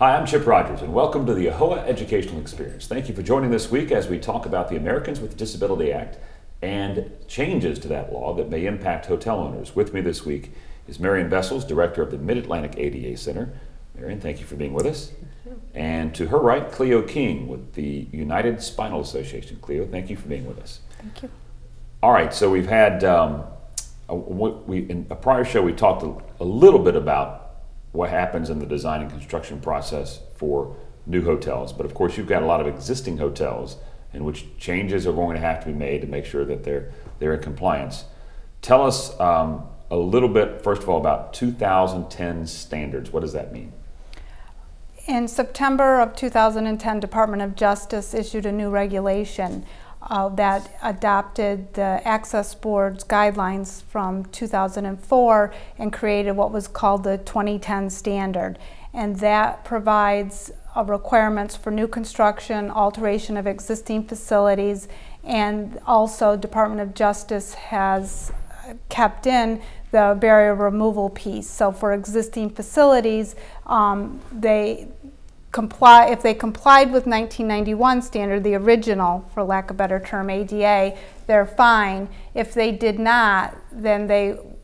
Hi, I'm Chip Rogers, and welcome to the AAHOA Educational Experience. Thank you for joining this week as we talk about the Americans with Disabilities Act and changes to that law that may impact hotel owners. With me this week is Marion Vessels, Director of the Mid-Atlantic ADA Center. Marion, thank you for being with us. And to her right, Cleo King with the United Spinal Association. Cleo, thank you for being with us. Thank you. All right, so we've had, in a prior show, we talked a little bit about what happens in the design and construction process for new hotels. But of course, you've got a lot of existing hotels in which changes are going to have to be made to make sure that they're in compliance. Tell us a little bit, first of all, about 2010 standards. What does that mean? In September of 2010, Department of Justice issued a new regulation that adopted the Access Board's guidelines from 2004 and created what was called the 2010 standard. And that provides requirements for new construction, alteration of existing facilities, and also Department of Justice has kept in the barrier removal piece. So for existing facilities, if they complied with 1991 standard, the original, for lack of a better term, ADA, they're fine. If they did not, then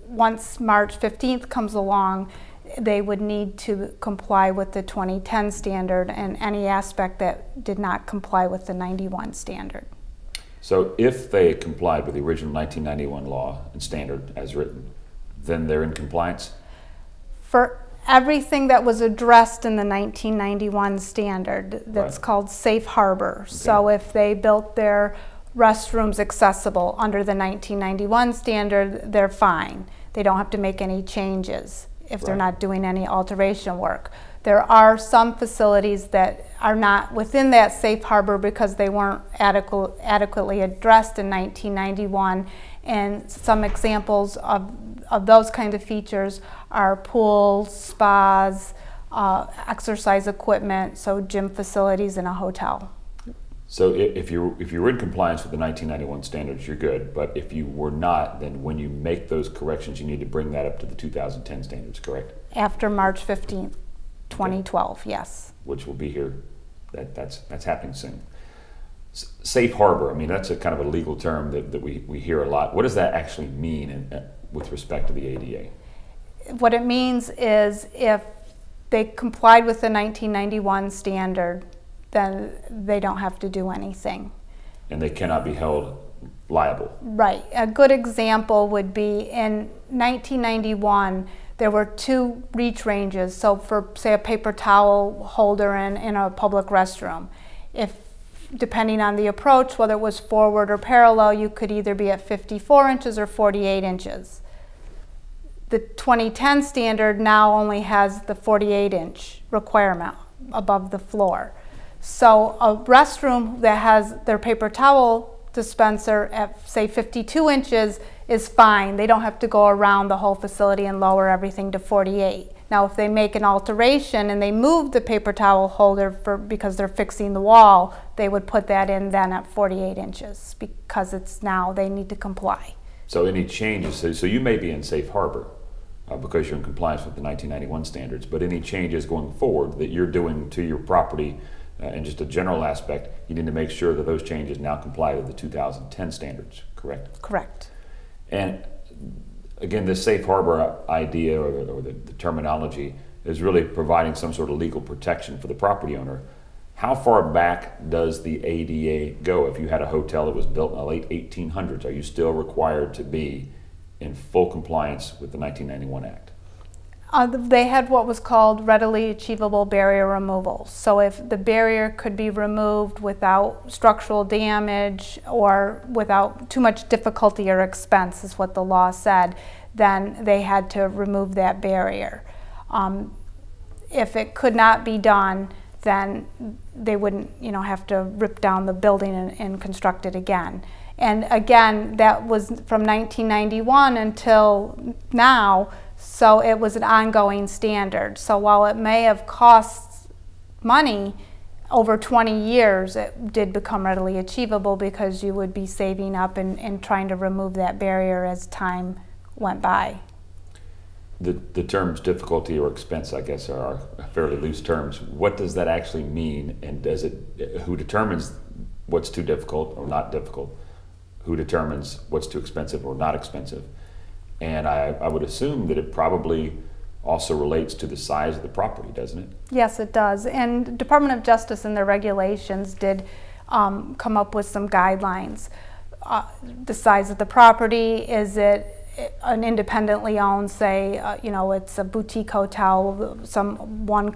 once March 15th comes along, they would need to comply with the 2010 standard and any aspect that did not comply with the 91 standard. So if they complied with the original 1991 law and standard as written, then they're in compliance? For everything that was addressed in the 1991 standard, that's called safe harbor. Okay. So if they built their restrooms accessible under the 1991 standard, they're fine. They don't have to make any changes if they're not doing any alteration work. There are some facilities that are not within that safe harbor because they weren't adequately addressed in 1991, and some examples of those kind of features are pools, spas, exercise equipment, so gym facilities in a hotel. So if you were in compliance with the 1991 standards, you're good, but if you were not, then when you make those corrections, you need to bring that up to the 2010 standards, correct? After March 15th, 2012, okay. Yes. Which will be here, that's happening soon. Safe harbor, I mean, that's a kind of a legal term that we hear a lot. What does that actually mean with respect to the ADA? What it means is if they complied with the 1991 standard, then they don't have to do anything. And they cannot be held liable. Right. A good example would be in 1991, there were 2 reach ranges. So for, say, a paper towel holder in a public restroom, depending on the approach, whether it was forward or parallel, you could either be at 54 inches or 48 inches. The 2010 standard now only has the 48-inch requirement above the floor. So a restroom that has their paper towel dispenser at, say, 52 inches is fine. They don't have to go around the whole facility and lower everything to 48. Now, if they make an alteration and they move the paper towel holder because they're fixing the wall, they would put that in then at 48 inches because it's now they need to comply. So any changes, so you may be in safe harbor because you're in compliance with the 1991 standards, but any changes going forward that you're doing to your property in just a general aspect, you need to make sure that those changes now comply with the 2010 standards, correct? Correct. And again, this safe harbor idea or the terminology is really providing some sort of legal protection for the property owner. How far back does the ADA go? If you had a hotel that was built in the late 1800s, are you still required to be in full compliance with the 1991 Act? They had what was called readily achievable barrier removal. So if the barrier could be removed without structural damage or without too much difficulty or expense, is what the law said, then they had to remove that barrier. If it could not be done, then they wouldn't, have to rip down the building and construct it again. And again, that was from 1991 until now. So it was an ongoing standard. So while it may have cost money, over 20 years it did become readily achievable because you would be saving up and trying to remove that barrier as time went by. The terms difficulty or expense, I guess, are fairly loose terms. What does that actually mean, and who determines what's too difficult or not difficult? Who determines what's too expensive or not expensive? And I would assume that it probably also relates to the size of the property, doesn't it? Yes, it does. And Department of Justice in their regulations did come up with some guidelines. The size of the property, is it an independently owned, say, it's a boutique hotel, one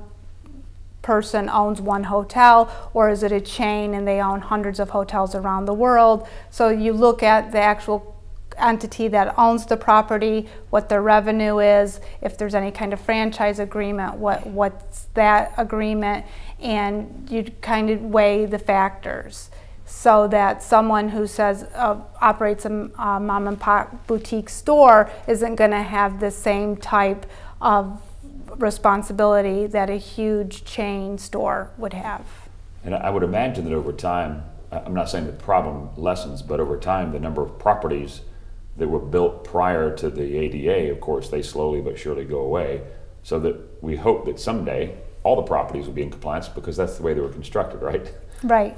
person owns one hotel, or is it a chain and they own hundreds of hotels around the world? So you look at the actual entity that owns the property, what their revenue is, if there's any kind of franchise agreement, what's that agreement, and you kind of weigh the factors. So that someone who says operates a mom and pop boutique store isn't going to have the same type of responsibility that a huge chain store would have. And I would imagine that over time, I'm not saying the problem lessens, but over time the number of properties that were built prior to the ADA, of course, they slowly but surely go away, so that we hope that someday all the properties will be in compliance, because that's the way they were constructed, right? Right.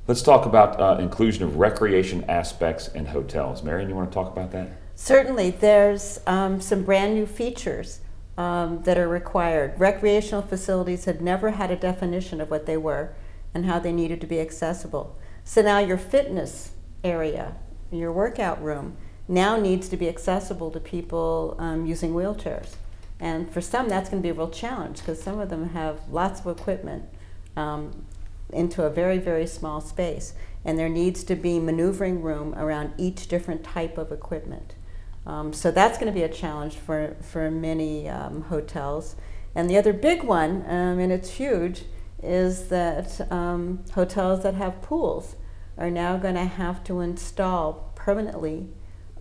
Let's talk about inclusion of recreation aspects in hotels. Marion, you want to talk about that? Certainly. There's some brand new features that are required. Recreational facilities had never had a definition of what they were and how they needed to be accessible. So now your fitness area, your workout room, now needs to be accessible to people using wheelchairs. And for some, that's going to be a real challenge, because some of them have lots of equipment into a very, very small space. And there needs to be maneuvering room around each different type of equipment. So that's going to be a challenge for many hotels. And the other big one, and it's huge, is that hotels that have pools are now going to have to install permanently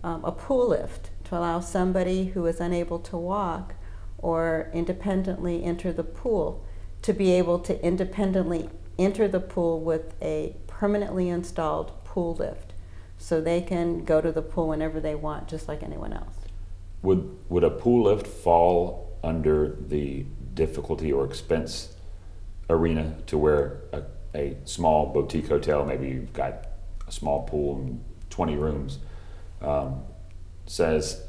a pool lift to allow somebody who is unable to walk or independently enter the pool to be able to independently enter the pool with a permanently installed pool lift, so they can go to the pool whenever they want, just like anyone else. Would a pool lift fall under the difficulty or expense arena, to where a small boutique hotel, maybe you've got a small pool and 20 rooms, says,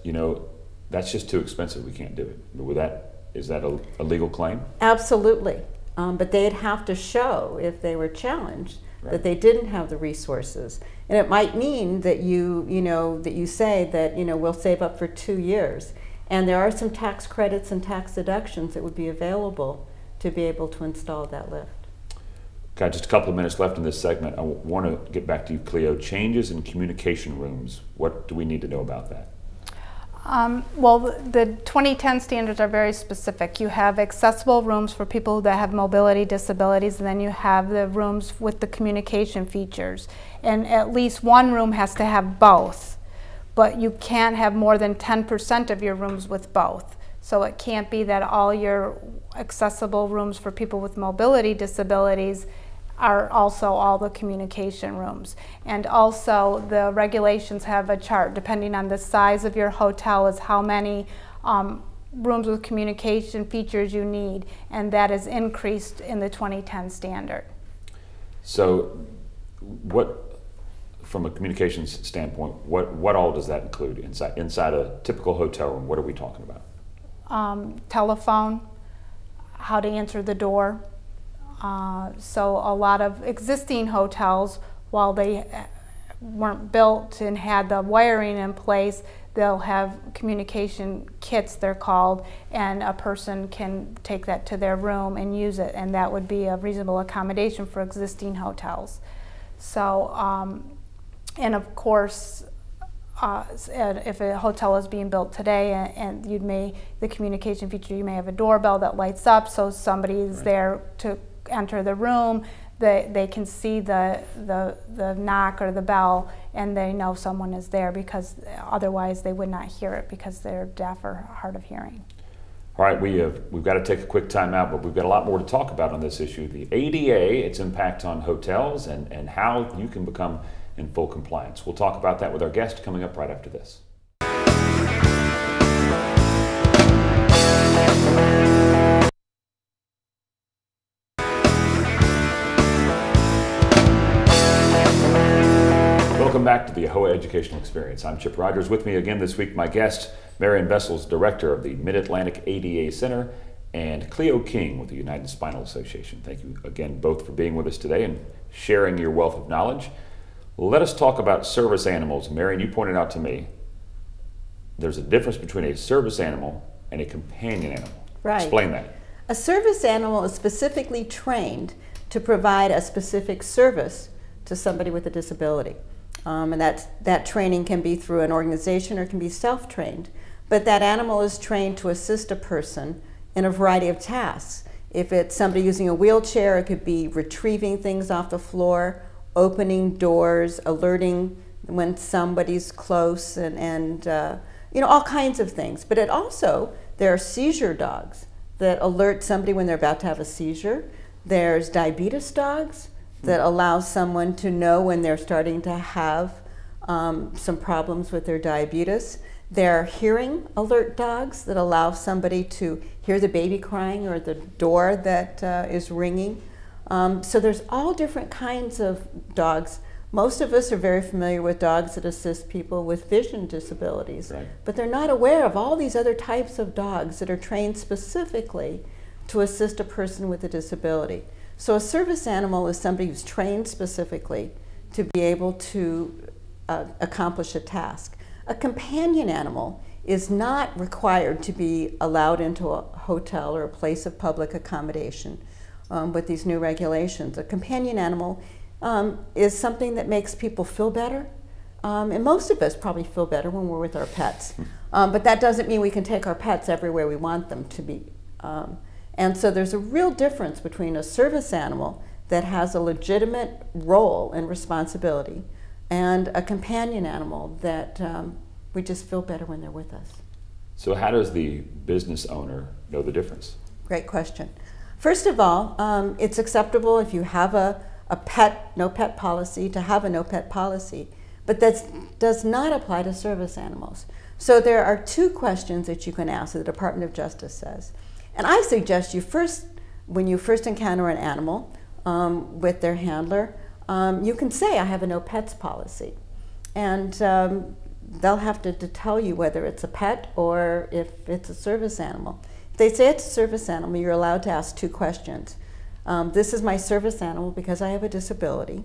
that's just too expensive, we can't do it? Is that a legal claim? Absolutely. But they'd have to show, if they were challenged, right, that they didn't have the resources. And it might mean that you say that, we'll save up for 2 years. And there are some tax credits and tax deductions that would be available to be able to install that lift. Got just a couple of minutes left in this segment. I want to get back to you, Cleo. Changes in communication rooms. What do we need to know about that? Well, the 2010 standards are very specific. You have accessible rooms for people that have mobility disabilities, and then you have the rooms with the communication features. And at least one room has to have both, but you can't have more than 10% of your rooms with both. So it can't be that all your accessible rooms for people with mobility disabilities are also all the communication rooms. And also the regulations have a chart, depending on the size of your hotel, is how many rooms with communication features you need, and that is increased in the 2010 standard. So from a communications standpoint, what all does that include inside a typical hotel room? What are we talking about? Telephone, how to answer the door. So a lot of existing hotels, while they weren't built and had the wiring in place, they'll have communication kits, they're called, and a person can take that to their room and use it, and that would be a reasonable accommodation for existing hotels. So, and of course, if a hotel is being built today and the communication feature, you may have a doorbell that lights up, so somebody is right there to enter the room, they can see the knock or the bell, and they know someone is there, because otherwise they would not hear it because they're deaf or hard of hearing. All right, we've got to take a quick time out, but we've got a lot more to talk about on this issue. The ADA, its impact on hotels, and how you can become in full compliance. We'll talk about that with our guest coming up right after this. back to the AAHOA Educational Experience. I'm Chip Rogers. With me again this week, my guest, Marion Vessels, Director of the Mid-Atlantic ADA Center, and Cleo King with the United Spinal Association. Thank you again both for being with us today and sharing your wealth of knowledge. Let us talk about service animals. Marion, you pointed out to me there's a difference between a service animal and a companion animal. Right. Explain that. A service animal is specifically trained to provide a specific service to somebody with a disability. And that training can be through an organization or can be self-trained. But that animal is trained to assist a person in a variety of tasks. If it's somebody using a wheelchair, it could be retrieving things off the floor, opening doors, alerting when somebody's close, and all kinds of things. But there are seizure dogs that alert somebody when they're about to have a seizure. There's diabetes dogs that allow someone to know when they're starting to have some problems with their diabetes. There are hearing alert dogs that allow somebody to hear the baby crying or the door that is ringing. So there's all different kinds of dogs. Most of us are very familiar with dogs that assist people with vision disabilities, right, but they're not aware of all these other types of dogs that are trained specifically to assist a person with a disability. So a service animal is somebody who's trained specifically to be able to accomplish a task. A companion animal is not required to be allowed into a hotel or a place of public accommodation with these new regulations. A companion animal is something that makes people feel better. And most of us probably feel better when we're with our pets. But that doesn't mean we can take our pets everywhere we want them to be. And so there's a real difference between a service animal that has a legitimate role and responsibility and a companion animal that we just feel better when they're with us. So how does the business owner know the difference? Great question. First of all, it's acceptable if you have a no pet policy to have a no pet policy, but that does not apply to service animals. So there are two questions that you can ask, the Department of Justice says. And I suggest when you first encounter an animal with their handler, you can say, I have a no pets policy. And they'll have to tell you whether it's a pet or if it's a service animal. If they say it's a service animal, you're allowed to ask two questions. This is my service animal because I have a disability.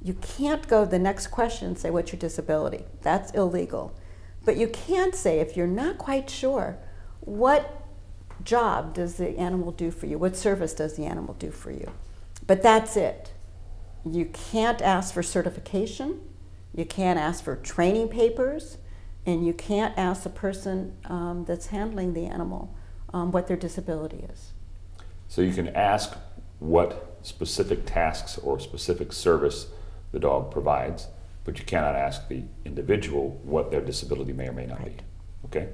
You can't go to the next question and say, what's your disability? That's illegal. But you can say, if you're not quite sure, what job does the animal do for you? What service does the animal do for you? But that's it. You can't ask for certification, you can't ask for training papers, and you can't ask the person that's handling the animal what their disability is. So you can ask what specific tasks or specific service the dog provides, but you cannot ask the individual what their disability may or may not be. Okay.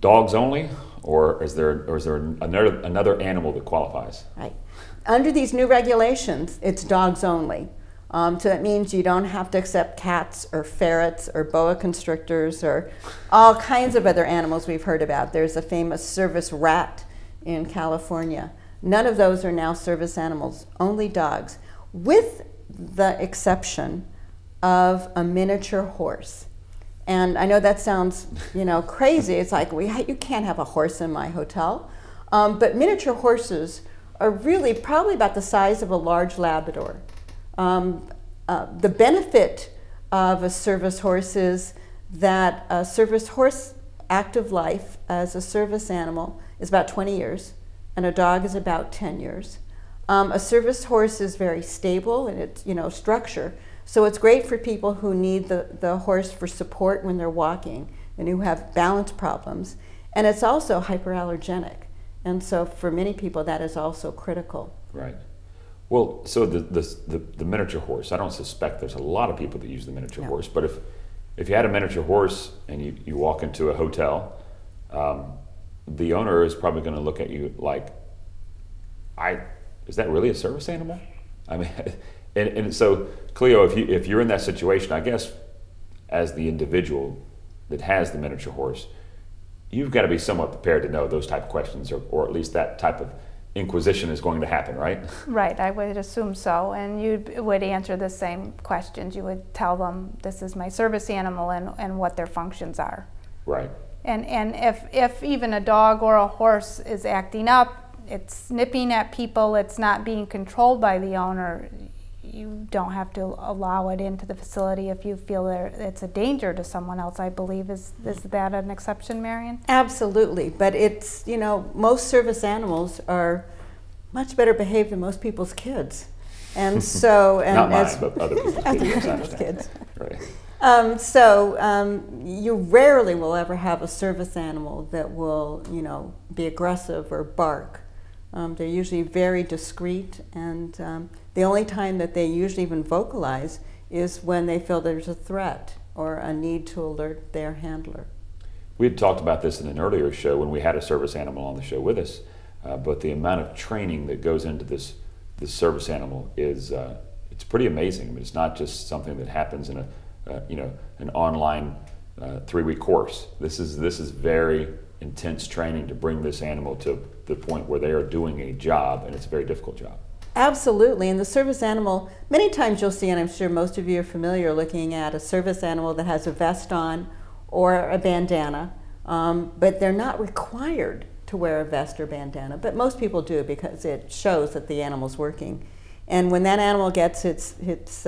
Dogs only, or is there another animal that qualifies? Right. Under these new regulations, it's dogs only. So that means you don't have to accept cats or ferrets or boa constrictors or all kinds of other animals we've heard about. There's a famous service rat in California. None of those are now service animals, only dogs, with the exception of a miniature horse. And I know that sounds, crazy. It's like, you can't have a horse in my hotel. But miniature horses are really probably about the size of a large Labrador. The benefit of a service horse is that a service horse active life as a service animal is about 20 years, and a dog is about 10 years. A service horse is very stable in its structure. So it's great for people who need the horse for support when they're walking and who have balance problems. And it's also hyperallergenic. And so for many people, that is also critical. Right. Well, so the miniature horse, I don't suspect there's a lot of people that use the miniature horse, but if you had a miniature horse and you walk into a hotel, the owner is probably going to look at you like, is that really a service animal? I mean, and so Cleo, if you're in that situation, I guess as the individual that has the miniature horse, you've got to be somewhat prepared to know those type of questions, or at least that type of inquisition is going to happen, right? Right, I would assume so. And you would answer the same questions. You would tell them, this is my service animal, and what their functions are. Right. And if even a dog or a horse is acting up, it's nipping at people, it's not being controlled by the owner, you don't have to allow it into the facility if you feel it's a danger to someone else, I believe. Is that an exception, Marion? Absolutely, but it's, you know, most service animals are much better behaved than most people's kids. And so, and not mine, but other people's kids. Right. You rarely will ever have a service animal that will, you know, be aggressive or bark. They're usually very discreet, and the only time that they usually even vocalize is when they feel there's a threat or a need to alert their handler. We had talked about this in an earlier show when we had a service animal on the show with us, but the amount of training that goes into this service animal is it's pretty amazing. I mean, it's not just something that happens in an online 3-week course. This is very intense training to bring this animal to the point where they are doing a job, and it's a very difficult job. Absolutely, and the service animal, many times you'll see, and I'm sure most of you are familiar, looking at a service animal that has a vest on or a bandana, but they're not required to wear a vest or bandana, but most people do because it shows that the animal's working. And when that animal gets its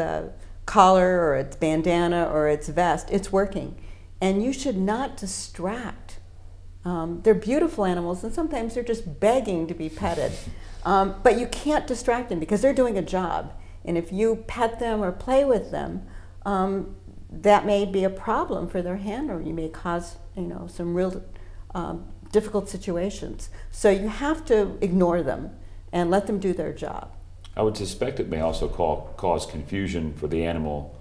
collar or its bandana or its vest, it's working. And you should not distract. They're beautiful animals, and sometimes they're just begging to be petted. But you can't distract them because they're doing a job. And if you pet them or play with them, that may be a problem for their handler. You may cause, you know, some real difficult situations. So you have to ignore them and let them do their job. I would suspect it may also cause confusion for the animal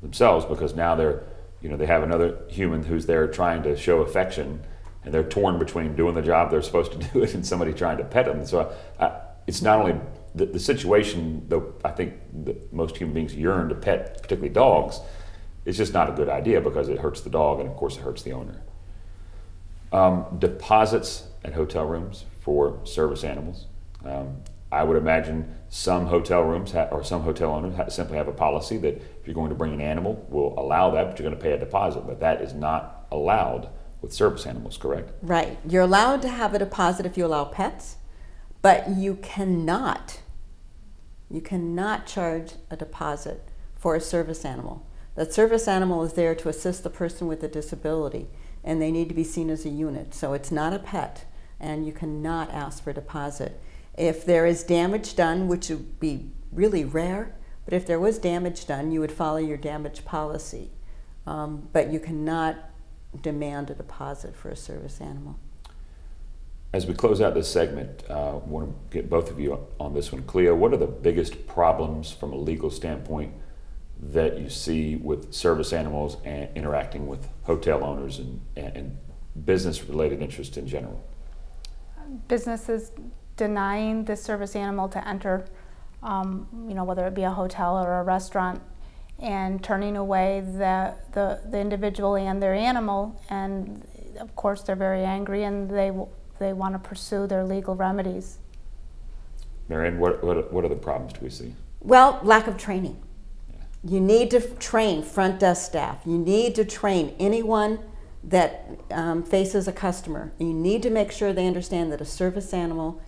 themselves, because now they have another human who's there trying to show affection, and they're torn between doing the job they're supposed to do and somebody trying to pet them. So it's not only the situation, though I think that most human beings yearn to pet, particularly dogs, it's just not a good idea because it hurts the dog and of course it hurts the owner. Deposits at hotel rooms for service animals. I would imagine some hotel rooms or some hotel owners simply have a policy that if you're going to bring an animal, we'll allow that, but you're going to pay a deposit. But that is not allowed with service animals, correct? Right. You're allowed to have a deposit if you allow pets, but you cannot charge a deposit for a service animal. That service animal is there to assist the person with a disability, and they need to be seen as a unit. So it's not a pet, and you cannot ask for a deposit. If there is damage done, which would be really rare, but if there was damage done, you would follow your damage policy. But you cannot demand a deposit for a service animal. As we close out this segment, I want to get both of you on this one. Cleo, what are the biggest problems from a legal standpoint that you see with service animals and interacting with hotel owners and business-related interests in general? Businesses denying the service animal to enter, whether it be a hotel or a restaurant, and turning away the individual and their animal, and of course they're very angry and they want to pursue their legal remedies. Marion, what other problems do we see? Well, lack of training. Yeah. You need to train front desk staff. You need to train anyone that faces a customer. You need to make sure they understand that a service animal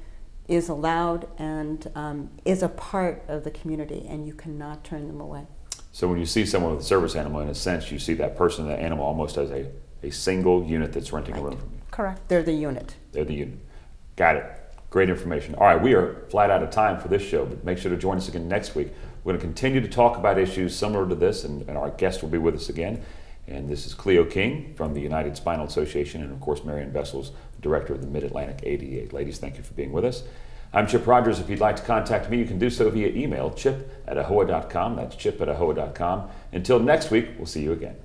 is allowed and is a part of the community, and you cannot turn them away. So when you see someone with a service animal, in a sense, you see that person, that animal, almost as a single unit that's renting a room from you. Correct. They're the unit. They're the unit. Got it. Great information. All right, we are flat out of time for this show, but make sure to join us again next week. We're going to continue to talk about issues similar to this, and our guest will be with us again. And this is Cleo King from the United Spinal Association, and of course, Marion Bessels, Director of the Mid-Atlantic ADA. Ladies, thank you for being with us. I'm Chip Rogers. If you'd like to contact me, you can do so via email, chip@ahoa.com. That's chip@ahoa.com. Until next week, we'll see you again.